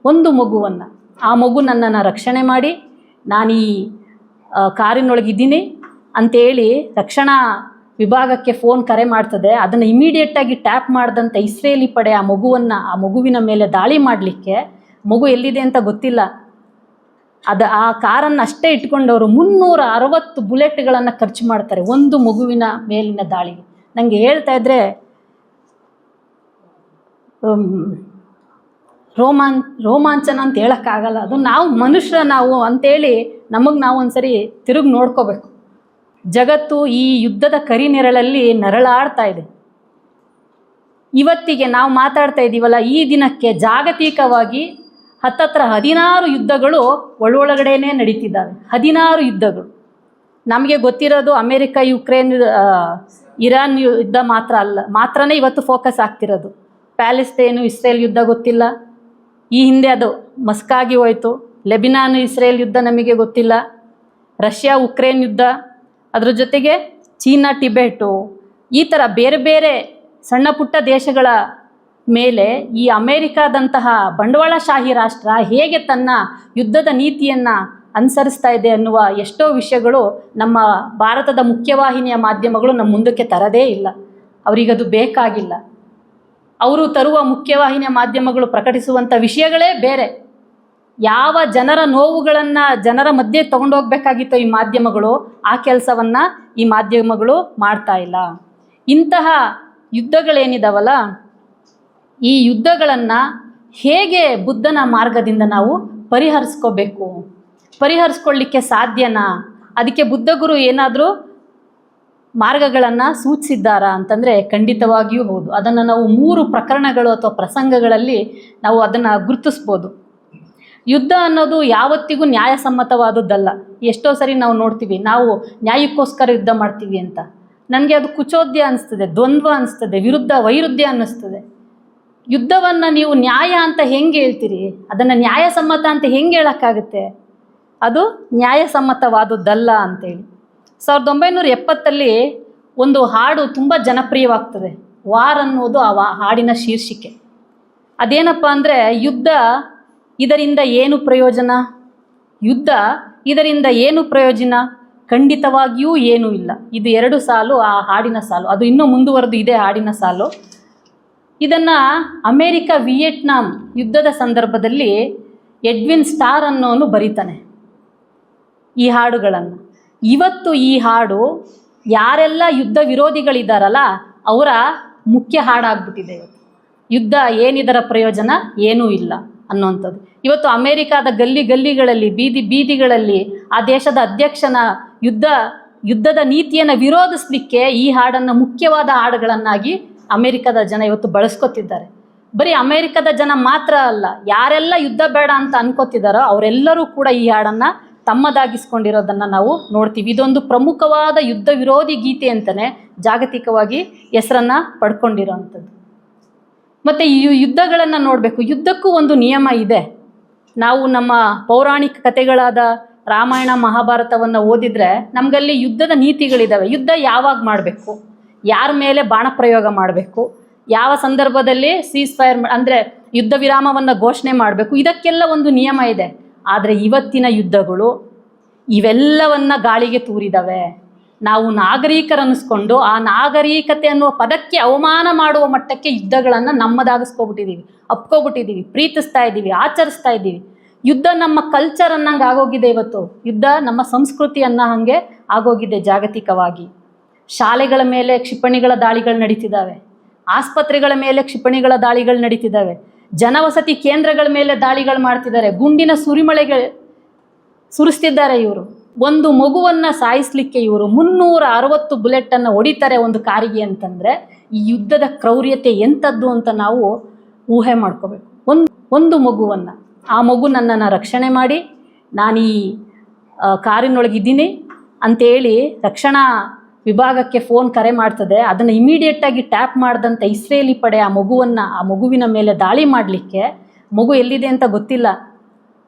ಒಂದು ಮಗುವನ್ನು, ಆ ಮಗು ನನ್ನನ್ನು ರಕ್ಷಣೆ ಮಾಡಿ ನಾನು ಈ ಕಾರಿನೊಳಗಿದ್ದೀನಿ ಅಂಥೇಳಿ ರಕ್ಷಣಾ ವಿಭಾಗಕ್ಕೆ ಫೋನ್ ಕರೆ ಮಾಡ್ತದೆ. ಅದನ್ನು ಇಮಿಡಿಯೇಟಾಗಿ ಟ್ಯಾಪ್ ಮಾಡಿದಂಥ ಇಸ್ರೇಲಿ ಪಡೆ ಆ ಮಗುವಿನ ಮೇಲೆ ದಾಳಿ ಮಾಡಲಿಕ್ಕೆ, ಮಗು ಎಲ್ಲಿದೆ ಅಂತ ಗೊತ್ತಿಲ್ಲ, ಆ ಕಾರನ್ನು ಅಷ್ಟೇ ಇಟ್ಕೊಂಡವರು 360 ಬುಲೆಟ್ಗಳನ್ನು ಖರ್ಚು ಮಾಡ್ತಾರೆ ಒಂದು ಮಗುವಿನ ಮೇಲಿನ ದಾಳಿಗೆ. ನನಗೆ ಹೇಳ್ತಾ ಇದ್ದರೆ ರೋಮಾಂಚನ ಅಂತ ಹೇಳೋಕ್ಕಾಗಲ್ಲ. ಅದು ನಾವು ನಾವು ಅಂಥೇಳಿ ನಾವು ಒಂದ್ಸರಿ ತಿರುಗಿ ನೋಡ್ಕೋಬೇಕು. ಜಗತ್ತು ಈ ಯುದ್ಧದ ಕರಿನೆರಳಲ್ಲಿ ನರಳಾಡ್ತಾ ಇದೆ. ಇವತ್ತಿಗೆ ನಾವು ಮಾತಾಡ್ತಾ ಇದ್ದೀವಲ್ಲ, ಈ ದಿನಕ್ಕೆ ಜಾಗತಿಕವಾಗಿ ಹತ್ತತ್ರ 16 ಯುದ್ಧಗಳು ಒಳಗಡೆನೇ ನಡೀತಿದ್ದಾವೆ. 16 ಯುದ್ಧಗಳು. ನಮಗೆ ಗೊತ್ತಿರೋದು ಅಮೇರಿಕ ಯುಕ್ರೇನ್ ಇರಾನ್ ಯುದ್ಧ ಮಾತ್ರನೇ ಇವತ್ತು ಫೋಕಸ್ ಆಗ್ತಿರೋದು. ಪ್ಯಾಲೆಸ್ತೇನು ಇಸ್ರೇಲ್ ಯುದ್ಧ ಗೊತ್ತಿಲ್ಲ, ಈ ಹಿಂದೆ ಅದು ಮಸ್ಕಾಗಿ ಹೋಯಿತು. ಲೆಬಿನಾನ್ ಇಸ್ರೇಲ್ ಯುದ್ಧ ನಮಗೆ ಗೊತ್ತಿಲ್ಲ. ರಷ್ಯಾ ಉಕ್ರೇನ್ ಯುದ್ಧ, ಅದ್ರ ಜೊತೆಗೆ ಚೀನಾ ಟಿಬೆಟು, ಈ ಥರ ಬೇರೆ ಬೇರೆ ಸಣ್ಣ ಪುಟ್ಟ ದೇಶಗಳ ಮೇಲೆ ಈ ಅಮೇರಿಕಾದಂತಹ ಬಂಡವಾಳಶಾಹಿ ರಾಷ್ಟ್ರ ಹೇಗೆ ತನ್ನ ಯುದ್ಧದ ನೀತಿಯನ್ನು ಅನುಸರಿಸ್ತಾ ಇದೆ ಅನ್ನುವ ಎಷ್ಟೋ ವಿಷಯಗಳು ನಮ್ಮ ಭಾರತದ ಮುಖ್ಯವಾಹಿನಿಯ ಮಾಧ್ಯಮಗಳು ನಮ್ಮ ಮುಂದಕ್ಕೆ ತರದೇ ಇಲ್ಲ. ಅವರಿಗದು ಬೇಕಾಗಿಲ್ಲ. ಅವರು ತರುವ ಮುಖ್ಯವಾಹಿನಿಯ ಮಾಧ್ಯಮಗಳು ಪ್ರಕಟಿಸುವಂಥ ವಿಷಯಗಳೇ ಬೇರೆ. ಯಾವ ಜನರ ನೋವುಗಳನ್ನು ಜನರ ಮಧ್ಯೆ ತೊಗೊಂಡೋಗ್ಬೇಕಾಗಿತ್ತೋ ಈ ಮಾಧ್ಯಮಗಳು, ಆ ಕೆಲಸವನ್ನು ಈ ಮಾಧ್ಯಮಗಳು ಮಾಡ್ತಾ ಇಲ್ಲ. ಇಂತಹ ಯುದ್ಧಗಳೇನಿದಾವಲ್ಲ, ಈ ಯುದ್ಧಗಳನ್ನು ಹೇಗೆ ಬುದ್ಧನ ಮಾರ್ಗದಿಂದ ನಾವು ಪರಿಹರಿಸ್ಕೊಳ್ಳಿಕ್ಕೆ ಸಾಧ್ಯನಾ? ಅದಕ್ಕೆ ಬುದ್ಧಗುರು ಏನಾದರೂ ಮಾರ್ಗಗಳನ್ನು ಸೂಚಿಸಿದ್ದಾರಾ ಅಂತಂದರೆ ಖಂಡಿತವಾಗಿಯೂ ಹೌದು. ಅದನ್ನು ನಾವು 3 ಪ್ರಕರಣಗಳು ಅಥವಾ ಪ್ರಸಂಗಗಳಲ್ಲಿ ನಾವು ಅದನ್ನು ಗುರುತಿಸ್ಬೋದು. ಯುದ್ಧ ಅನ್ನೋದು ಯಾವತ್ತಿಗೂ ನ್ಯಾಯಸಮ್ಮತವಾದದ್ದಲ್ಲ. ಎಷ್ಟೋ ಸರಿ ನಾವು ನೋಡ್ತೀವಿ, ನಾವು ನ್ಯಾಯಕ್ಕೋಸ್ಕರ ಯುದ್ಧ ಮಾಡ್ತೀವಿ ಅಂತ. ನನಗೆ ಅದು ಕುಚೋದ್ಯ ಅನಿಸ್ತದೆ, ದ್ವಂದ್ವ ಅನಿಸ್ತದೆ, ವೈರುಧ್ಯ ಅನ್ನಿಸ್ತದೆ. ಯುದ್ಧವನ್ನು ನೀವು ನ್ಯಾಯ ಅಂತ ಹೆಂಗೆ ಹೇಳ್ತೀರಿ? ಅದನ್ನು ನ್ಯಾಯಸಮ್ಮತ ಅಂತ ಹೆಂಗೆ ಹೇಳೋಕ್ಕಾಗುತ್ತೆ? ಅದು ನ್ಯಾಯಸಮ್ಮತವಾದದ್ದಲ್ಲ ಅಂತೇಳಿ 1970 ಒಂದು ಹಾಡು ತುಂಬ ಜನಪ್ರಿಯವಾಗ್ತದೆ. ವಾರ್ ಅನ್ನೋದು ಆ ಹಾಡಿನ ಶೀರ್ಷಿಕೆ. ಅದೇನಪ್ಪ ಅಂದರೆ, ಇದರಿಂದ ಏನು ಪ್ರಯೋಜನ? ಇದರಿಂದ ಏನು ಪ್ರಯೋಜನ? ಖಂಡಿತವಾಗಿಯೂ ಏನೂ ಇಲ್ಲ. ಇದು 2 ಸಾಲು ಆ ಹಾಡಿನ ಸಾಲು. ಅದು ಇನ್ನೂ ಮುಂದುವರೆದು ಇದೆ ಹಾಡಿನ ಸಾಲು. ಇದನ್ನು ಅಮೇರಿಕ ವಿಯೆಟ್ನಾಂ ಯುದ್ಧದ ಸಂದರ್ಭದಲ್ಲಿ ಎಡ್ವಿನ್ ಸ್ಟಾರ್ ಅನ್ನೋನು ಬರೀತಾನೆ ಈ ಹಾಡುಗಳನ್ನು. ಇವತ್ತು ಈ ಹಾಡು ಯಾರೆಲ್ಲ ಯುದ್ಧ ವಿರೋಧಿಗಳಿದ್ದಾರಲ್ಲ ಅವರ ಮುಖ್ಯ ಹಾಡಾಗ್ಬಿಟ್ಟಿದೆ. ಯುದ್ಧ ಏನಿದರ ಪ್ರಯೋಜನ? ಏನೂ ಇಲ್ಲ ಅನ್ನೋಂಥದ್ದು. ಇವತ್ತು ಅಮೇರಿಕಾದ ಗಲ್ಲಿಗಳಲ್ಲಿ ಬೀದಿಗಳಲ್ಲಿ ಆ ದೇಶದ ಅಧ್ಯಕ್ಷನ ಯುದ್ಧದ ನೀತಿಯನ್ನು ವಿರೋಧಿಸಲಿಕ್ಕೆ ಈ ಹಾಡನ್ನು ಮುಖ್ಯವಾದ ಹಾಡುಗಳನ್ನಾಗಿ ಅಮೇರಿಕದ ಜನ ಇವತ್ತು ಬಳಸ್ಕೊತಿದ್ದಾರೆ. ಬರೀ ಅಮೇರಿಕದ ಜನ ಮಾತ್ರ ಅಲ್ಲ, ಯಾರೆಲ್ಲ ಯುದ್ಧ ಬೇಡ ಅಂತ ಅನ್ಕೋತಿದ್ದಾರೋ ಅವರೆಲ್ಲರೂ ಕೂಡ ಈ ಹಾಡನ್ನು ತಮ್ಮದಾಗಿಸ್ಕೊಂಡಿರೋದನ್ನು ನಾವು ನೋಡ್ತೀವಿ. ಇದೊಂದು ಪ್ರಮುಖವಾದ ಯುದ್ಧ ವಿರೋಧಿ ಗೀತೆ ಅಂತಲೇ ಜಾಗತಿಕವಾಗಿ ಹೆಸರನ್ನು ಪಡ್ಕೊಂಡಿರೋವಂಥದ್ದು. ಮತ್ತು ಈ ಯುದ್ಧಗಳನ್ನು ನೋಡಬೇಕು. ಯುದ್ಧಕ್ಕೂ ಒಂದು ನಿಯಮ ಇದೆ. ನಾವು ನಮ್ಮ ಪೌರಾಣಿಕ ಕಥೆಗಳಾದ ರಾಮಾಯಣ ಮಹಾಭಾರತವನ್ನು ಓದಿದರೆ ನಮಗಲ್ಲಿ ಯುದ್ಧದ ನೀತಿಗಳಿದ್ದಾವೆ. ಯುದ್ಧ ಯಾವಾಗ ಮಾಡಬೇಕು, ಯಾರ ಮೇಲೆ ಬಾಣ ಪ್ರಯೋಗ ಮಾಡಬೇಕು, ಯಾವ ಸಂದರ್ಭದಲ್ಲಿ ಸೀಸ್-ಫೈರ್ ಅಂದರೆ ಯುದ್ಧ ವಿರಾಮವನ್ನು ಘೋಷಣೆ ಮಾಡಬೇಕು, ಇದಕ್ಕೆಲ್ಲ ಒಂದು ನಿಯಮ ಇದೆ. ಆದರೆ ಇವತ್ತಿನ ಯುದ್ಧಗಳು ಇವೆಲ್ಲವನ್ನು ಗಾಳಿಗೆ ತೂರಿದವೆ. ನಾವು ನಾಗರಿಕರನ್ನಿಸ್ಕೊಂಡು ಆ ನಾಗರಿಕತೆ ಅನ್ನುವ ಪದಕ್ಕೆ ಅವಮಾನ ಮಾಡುವ ಮಟ್ಟಕ್ಕೆ ಯುದ್ಧಗಳನ್ನು ನಮ್ಮದಾಗಿಸ್ಕೊಬಿಟ್ಟಿದ್ದೀವಿ, ಅಪ್ಕೊಬಿಟ್ಟಿದ್ದೀವಿ, ಪ್ರೀತಿಸ್ತಾ ಇದ್ದೀವಿ, ಆಚರಿಸ್ತಾ ಇದ್ದೀವಿ. ಯುದ್ಧ ನಮ್ಮ ಕಲ್ಚರ್ ಅನ್ನಂಗೆ ಆಗೋಗಿದೆ. ಇವತ್ತು ಯುದ್ಧ ನಮ್ಮ ಸಂಸ್ಕೃತಿ ಅನ್ನೋ ಹಾಗೆ ಆಗೋಗಿದೆ ಜಾಗತಿಕವಾಗಿ. ಶಾಲೆಗಳ ಮೇಲೆ ಕ್ಷಿಪಣಿಗಳ ದಾಳಿಗಳು ನಡೀತಿದ್ದಾವೆ, ಆಸ್ಪತ್ರೆಗಳ ಮೇಲೆ ಕ್ಷಿಪಣಿಗಳ ದಾಳಿಗಳು ನಡೀತಿದ್ದಾವೆ, ಜನವಸತಿ ಕೇಂದ್ರಗಳ ಮೇಲೆ ದಾಳಿಗಳು ಮಾಡ್ತಿದ್ದಾರೆ, ಗುಂಡಿನ ಸುರಿಸ್ತಿದ್ದಾರೆ. ಇವರು ಒಂದು ಮಗುವನ್ನು ಸಾಯಿಸಲಿಕ್ಕೆ ಇವರು 360 ಬುಲೆಟನ್ನು ಹೊಡಿತಾರೆ ಒಂದು ಕಾರಿಗೆ ಅಂತಂದರೆ ಈ ಯುದ್ಧದ ಕ್ರೌರ್ಯತೆ ಎಂಥದ್ದು ಅಂತ ನಾವು ಊಹೆ ಮಾಡ್ಕೋಬೇಕು. ಒಂದು ಮಗುವನ್ನು, ಆ ಮಗು ನನ್ನನ್ನು ರಕ್ಷಣೆ ಮಾಡಿ ನಾನು ಈ ಕಾರಿನೊಳಗಿದ್ದೀನಿ ಅಂಥೇಳಿ ರಕ್ಷಣಾ ವಿಭಾಗಕ್ಕೆ ಫೋನ್ ಕರೆ ಮಾಡ್ತದೆ. ಅದನ್ನು ಇಮಿಡಿಯೇಟಾಗಿ ಟ್ಯಾಪ್ ಮಾಡಿದಂಥ ಇಸ್ರೇಲಿ ಪಡೆ ಆ ಮಗುವಿನ ಮೇಲೆ ದಾಳಿ ಮಾಡಲಿಕ್ಕೆ, ಮಗು ಎಲ್ಲಿದೆ ಅಂತ ಗೊತ್ತಿಲ್ಲ,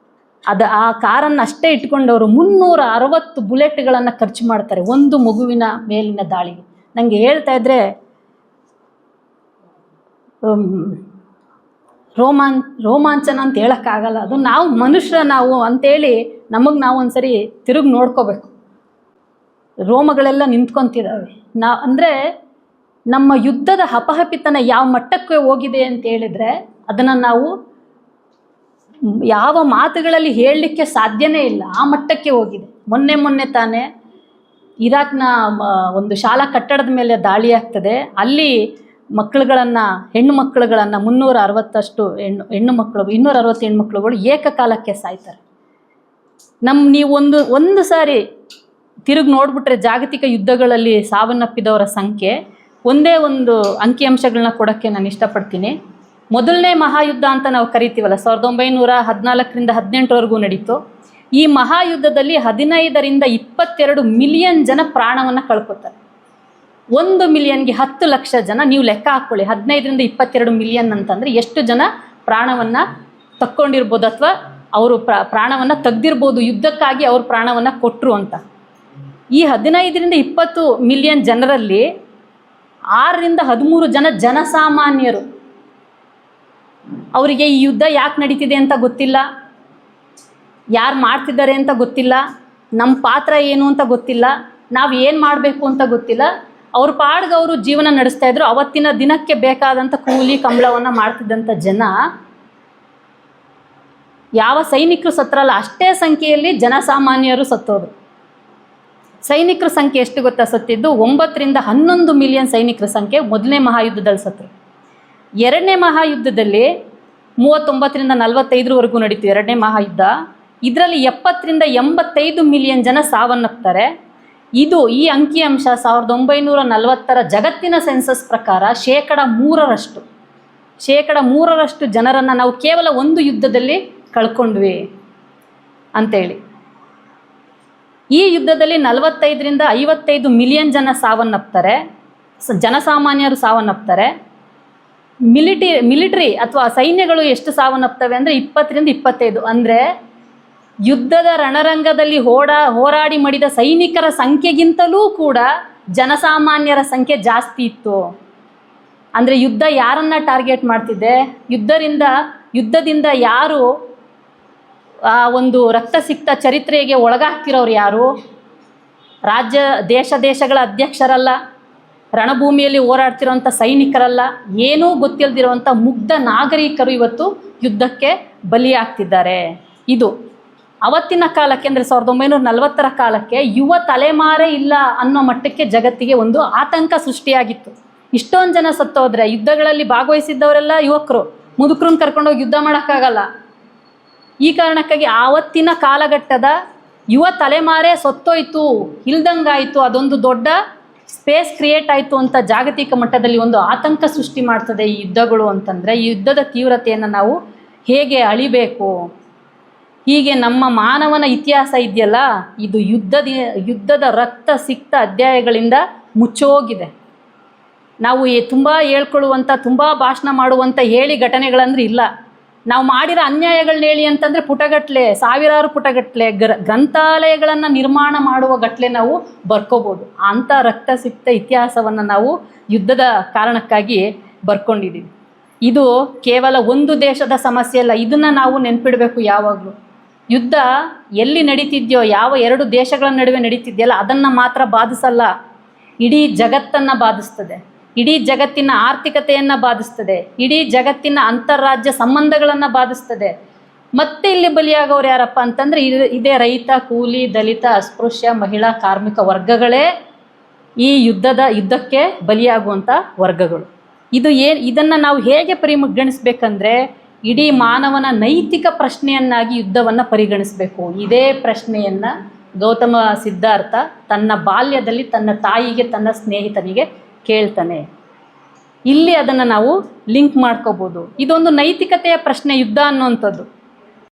ಆ ಕಾರನ್ನು ಅಷ್ಟೇ ಇಟ್ಕೊಂಡವರು 360 ಬುಲೆಟ್ಗಳನ್ನು ಖರ್ಚು ಮಾಡ್ತಾರೆ ಒಂದು ಮಗುವಿನ ಮೇಲಿನ ದಾಳಿಗೆ. ನನಗೆ ಹೇಳ್ತಾ ಇದ್ದರೆ ರೋಮಾಂಚನ ಅಂತ ಹೇಳೋಕ್ಕಾಗಲ್ಲ. ಅದು ನಾವು ಮನುಷ್ಯ ನಾವು ಅಂತೇಳಿ ನಮಗೆ ನಾವು ಒಂದ್ಸರಿ ತಿರುಗಿ ನೋಡ್ಕೋಬೇಕು. ರೋಮಗಳೆಲ್ಲ ನಿಂತ್ಕೊತಿದ್ದಾವೆ. ಅಂದರೆ ನಮ್ಮ ಯುದ್ಧದ ಹಪಹಪಿತನ ಯಾವ ಮಟ್ಟಕ್ಕೆ ಹೋಗಿದೆ ಅಂತ ಹೇಳಿದರೆ ಅದನ್ನು ನಾವು ಯಾವ ಮಾತುಗಳಲ್ಲಿ ಹೇಳಲಿಕ್ಕೆ ಸಾಧ್ಯನೇ ಇಲ್ಲ, ಆ ಮಟ್ಟಕ್ಕೆ ಹೋಗಿದೆ. ಮೊನ್ನೆ ತಾನೇ ಇರಾಕ್ನ ಒಂದು ಶಾಲಾ ಕಟ್ಟಡದ ಮೇಲೆ ದಾಳಿ ಆಗ್ತದೆ. ಅಲ್ಲಿ ಹೆಣ್ಣು ಮಕ್ಕಳುಗಳನ್ನು 360 ಹೆಣ್ಣು ಮಕ್ಕಳು 260 ಹೆಣ್ಮಕ್ಳುಗಳು ಏಕಕಾಲಕ್ಕೆ ಸಾಯ್ತಾರೆ. ನೀವು ಒಂದು ಸಾರಿ ತಿರುಗಿ ನೋಡಿಬಿಟ್ರೆ ಜಾಗತಿಕ ಯುದ್ಧಗಳಲ್ಲಿ ಸಾವನ್ನಪ್ಪಿದವರ ಸಂಖ್ಯೆ ಒಂದೇ ಒಂದು ಅಂಕಿಅಂಶಗಳನ್ನ ಕೊಡೋಕ್ಕೆ ನಾನು ಇಷ್ಟಪಡ್ತೀನಿ. ಮೊದಲನೇ ಮಹಾಯುದ್ಧ ಅಂತ ನಾವು ಕರಿತೀವಲ್ಲ, 1914ರಿಂದ 18ವರೆಗೂ ನಡೀತು. ಈ ಮಹಾಯುದ್ಧದಲ್ಲಿ 15ರಿಂದ 22 ಮಿಲಿಯನ್ ಜನ ಪ್ರಾಣವನ್ನು ಕಳ್ಕೊತಾರೆ. 1 ಮಿಲಿಯನ್ಗೆ 10 ಲಕ್ಷ ಜನ. ನೀವು ಲೆಕ್ಕ ಹಾಕ್ಕೊಳ್ಳಿ, 15ರಿಂದ 22 ಮಿಲಿಯನ್ ಅಂತಂದರೆ ಎಷ್ಟು ಜನ ಪ್ರಾಣವನ್ನು ತಕ್ಕೊಂಡಿರ್ಬೋದು ಅಥವಾ ಅವರು ಪ್ರಾಣವನ್ನು ತೆಗ್ದಿರ್ಬೋದು, ಯುದ್ಧಕ್ಕಾಗಿ ಅವ್ರ ಪ್ರಾಣವನ್ನು ಕೊಟ್ಟರು ಅಂತ. ಈ 15ರಿಂದ 20 ಮಿಲಿಯನ್ ಜನರಲ್ಲಿ 6ರಿಂದ 13 ಜನ ಜನಸಾಮಾನ್ಯರು. ಅವರಿಗೆ ಈ ಯುದ್ಧ ಯಾಕೆ ನಡೀತಿದೆ ಅಂತ ಗೊತ್ತಿಲ್ಲ, ಯಾರು ಮಾಡ್ತಿದ್ದಾರೆ ಅಂತ ಗೊತ್ತಿಲ್ಲ, ನಮ್ಮ ಪಾತ್ರ ಏನು ಅಂತ ಗೊತ್ತಿಲ್ಲ, ನಾವು ಏನು ಮಾಡಬೇಕು ಅಂತ ಗೊತ್ತಿಲ್ಲ. ಅವ್ರ ಪಾಡ್ಗೆ ಅವರು ಜೀವನ ನಡೆಸ್ತಾ ಇದ್ರು. ಅವತ್ತಿನ ದಿನಕ್ಕೆ ಬೇಕಾದಂಥ ಕೂಲಿ ಕಂಬಳವನ್ನು ಮಾಡ್ತಿದ್ದಂಥ ಜನ, ಯಾವ ಸೈನಿಕರು ಸತ್ರಲ್ಲ ಅಷ್ಟೇ ಸಂಖ್ಯೆಯಲ್ಲಿ ಜನಸಾಮಾನ್ಯರು ಸತ್ತೋದು. ಸೈನಿಕರ ಸಂಖ್ಯೆ ಎಷ್ಟು ಗೊತ್ತಾ ಸತ್ತಿದ್ದು? 9ರಿಂದ 11 ಮಿಲಿಯನ್ ಸೈನಿಕರ ಸಂಖ್ಯೆ ಮೊದಲನೇ ಮಹಾಯುದ್ಧದಲ್ಲಿ ಸತ್ತರು. ಎರಡನೇ ಮಹಾಯುದ್ಧದಲ್ಲಿ 39ರಿಂದ 45ವರೆಗೂ ನಡೀತು ಎರಡನೇ ಮಹಾಯುದ್ಧ. ಇದರಲ್ಲಿ 70ರಿಂದ 85 ಮಿಲಿಯನ್ ಜನ ಸಾವನ್ನಪ್ತಾರೆ. ಈ ಅಂಕಿಅಂಶ 1940ರ ಜಗತ್ತಿನ ಸೆನ್ಸಸ್ ಪ್ರಕಾರ 3% ಜನರನ್ನು ನಾವು ಕೇವಲ ಒಂದು ಯುದ್ಧದಲ್ಲಿ ಕಳ್ಕೊಂಡ್ವಿ ಅಂತೇಳಿ. ಈ ಯುದ್ಧದಲ್ಲಿ 45ರಿಂದ 55 ಮಿಲಿಯನ್ ಜನ ಸಾವನ್ನಪ್ತಾರೆ, ಜನಸಾಮಾನ್ಯರು ಸಾವನ್ನಪ್ತಾರೆ. ಮಿಲಿಟರಿ ಅಥವಾ ಸೈನ್ಯಗಳು ಎಷ್ಟು ಸಾವನ್ನಪ್ತವೆ ಅಂದರೆ 20ರಿಂದ 25. ಅಂದರೆ ಯುದ್ಧದ ರಣರಂಗದಲ್ಲಿ ಹೋರಾಡಿ ಮಡಿದ ಸೈನಿಕರ ಸಂಖ್ಯೆಗಿಂತಲೂ ಕೂಡ ಜನಸಾಮಾನ್ಯರ ಸಂಖ್ಯೆ ಜಾಸ್ತಿ ಇತ್ತು. ಅಂದರೆ ಯುದ್ಧ ಯಾರನ್ನ ಟಾರ್ಗೆಟ್ ಮಾಡ್ತಿದೆ? ಯುದ್ಧದಿಂದ ಯಾರು ಒಂದು ರಕ್ತಸಿಕ್ತ ಚರಿತ್ರೆಗೆ ಒಳಗಾಗ್ತಿರೋರು ಯಾರು? ದೇಶಗಳ ಅಧ್ಯಕ್ಷರಲ್ಲ, ರಣಭೂಮಿಯಲ್ಲಿ ಹೋರಾಡ್ತಿರೋಂಥ ಸೈನಿಕರಲ್ಲ, ಏನೂ ಗೊತ್ತಿಲ್ಲದಿರುವಂಥ ಮುಗ್ಧ ನಾಗರಿಕರು ಇವತ್ತು ಯುದ್ಧಕ್ಕೆ ಬಲಿಯಾಗ್ತಿದ್ದಾರೆ. ಇದು ಅವತ್ತಿನ ಕಾಲಕ್ಕೆ ಅಂದರೆ 1940ರ ಕಾಲಕ್ಕೆ ಯುವ ತಲೆಮಾರೇ ಇಲ್ಲ ಅನ್ನೋ ಮಟ್ಟಕ್ಕೆ ಜಗತ್ತಿಗೆ ಒಂದು ಆತಂಕ ಸೃಷ್ಟಿಯಾಗಿತ್ತು. ಇಷ್ಟೊಂದು ಜನ ಸತ್ತೋದ್ರೆ ಯುದ್ಧಗಳಲ್ಲಿ ಭಾಗವಹಿಸಿದ್ದವರೆಲ್ಲ ಯುವಕರು, ಮುದುಕರನ್ನ ಕರ್ಕೊಂಡೋಗಿ ಯುದ್ಧ ಮಾಡೋಕ್ಕಾಗಲ್ಲ. ಈ ಕಾರಣಕ್ಕಾಗಿ ಆವತ್ತಿನ ಕಾಲಘಟ್ಟದ ಯುವ ತಲೆಮಾರೇ ಸತ್ತೋಯ್ತು, ಇಲ್ದಂಗಾಯಿತು, ಅದೊಂದು ದೊಡ್ಡ ಸ್ಪೇಸ್ ಕ್ರಿಯೇಟ್ ಆಯಿತು ಅಂತ ಜಾಗತಿಕ ಮಟ್ಟದಲ್ಲಿ ಒಂದು ಆತಂಕ ಸೃಷ್ಟಿ ಮಾಡ್ತದೆ ಈ ಯುದ್ಧಗಳು. ಅಂತಂದರೆ ಈ ಯುದ್ಧದ ತೀವ್ರತೆಯನ್ನು ನಾವು ಹೇಗೆ ಅಳಿಬೇಕು? ಹೀಗೆ ನಮ್ಮ ಮಾನವನ ಇತಿಹಾಸ ಇದೆಯಲ್ಲ, ಇದು ಯುದ್ಧದ ರಕ್ತ ಸಿಕ್ತ ಅಧ್ಯಾಯಗಳಿಂದ ಮುಚ್ಚೋಗಿದೆ. ನಾವು ತುಂಬ ಹೇಳ್ಕೊಳ್ಳುವಂಥ, ತುಂಬ ಭಾಷಣ ಮಾಡುವಂಥ ಘಟನೆಗಳಂದ್ರೆ ಇಲ್ಲ. ನಾವು ಮಾಡಿರೋ ಅನ್ಯಾಯಗಳನ್ನ ಹೇಳಿ ಅಂತಂದರೆ ಪುಟಗಟ್ಟಲೆ, ಸಾವಿರಾರು ಪುಟಗಟ್ಟಲೆ ಗ್ರಂಥಾಲಯಗಳನ್ನು ನಿರ್ಮಾಣ ಮಾಡುವ ಗಟ್ಟಲೆ ನಾವು ಬರ್ಕೋಬೋದು. ಅಂಥ ರಕ್ತ ಸಿಕ್ತ ಇತಿಹಾಸವನ್ನು ನಾವು ಯುದ್ಧದ ಕಾರಣಕ್ಕಾಗಿ ಬರ್ಕೊಂಡಿದ್ದೀವಿ. ಇದು ಕೇವಲ ಒಂದು ದೇಶದ ಸಮಸ್ಯೆ ಅಲ್ಲ, ಇದನ್ನು ನಾವು ನೆನ್ಪಿಡಬೇಕು ಯಾವಾಗಲೂ. ಯುದ್ಧ ಎಲ್ಲಿ ನಡೀತಿದೆಯೋ, ಯಾವ 2 ದೇಶಗಳ ನಡುವೆ ನಡೀತಿದೆಯಲ್ಲ ಅದನ್ನು ಮಾತ್ರ ಬಾಧಿಸಲ್ಲ, ಇಡೀ ಜಗತ್ತನ್ನು ಬಾಧಿಸ್ತದೆ, ಇಡೀ ಜಗತ್ತಿನ ಆರ್ಥಿಕತೆಯನ್ನು ಬಾಧಿಸ್ತದೆ, ಇಡೀ ಜಗತ್ತಿನ ಅಂತಾರಾಜ್ಯ ಸಂಬಂಧಗಳನ್ನು ಬಾಧಿಸ್ತದೆ. ಮತ್ತೆ ಇಲ್ಲಿ ಬಲಿಯಾಗೋರು ಯಾರಪ್ಪ ಅಂತಂದರೆ ಇದೇ ರೈತ, ಕೂಲಿ, ದಲಿತ, ಅಸ್ಪೃಶ್ಯ, ಮಹಿಳಾ, ಕಾರ್ಮಿಕ ವರ್ಗಗಳೇ ಈ ಯುದ್ಧಕ್ಕೆ ಬಲಿಯಾಗುವಂಥ ವರ್ಗಗಳು. ಇದನ್ನು ನಾವು ಹೇಗೆ ಪರಿಗಣಿಸಬೇಕಂದ್ರೆ ಇಡೀ ಮಾನವನ ನೈತಿಕ ಪ್ರಶ್ನೆಯನ್ನಾಗಿ ಯುದ್ಧವನ್ನು ಪರಿಗಣಿಸಬೇಕು. ಇದೇ ಪ್ರಶ್ನೆಯನ್ನು ಗೌತಮ ಸಿದ್ಧಾರ್ಥ ತನ್ನ ಬಾಲ್ಯದಲ್ಲಿ ತನ್ನ ತಾಯಿಗೆ, ತನ್ನ ಸ್ನೇಹಿತನಿಗೆ ಕೇಳ್ತಾನೆ. ಇಲ್ಲಿ ಅದನ್ನು ನಾವು ಲಿಂಕ್ ಮಾಡ್ಕೋಬೋದು. ಇದೊಂದು ನೈತಿಕತೆಯ ಪ್ರಶ್ನೆ ಯುದ್ಧ ಅನ್ನುವಂಥದ್ದು.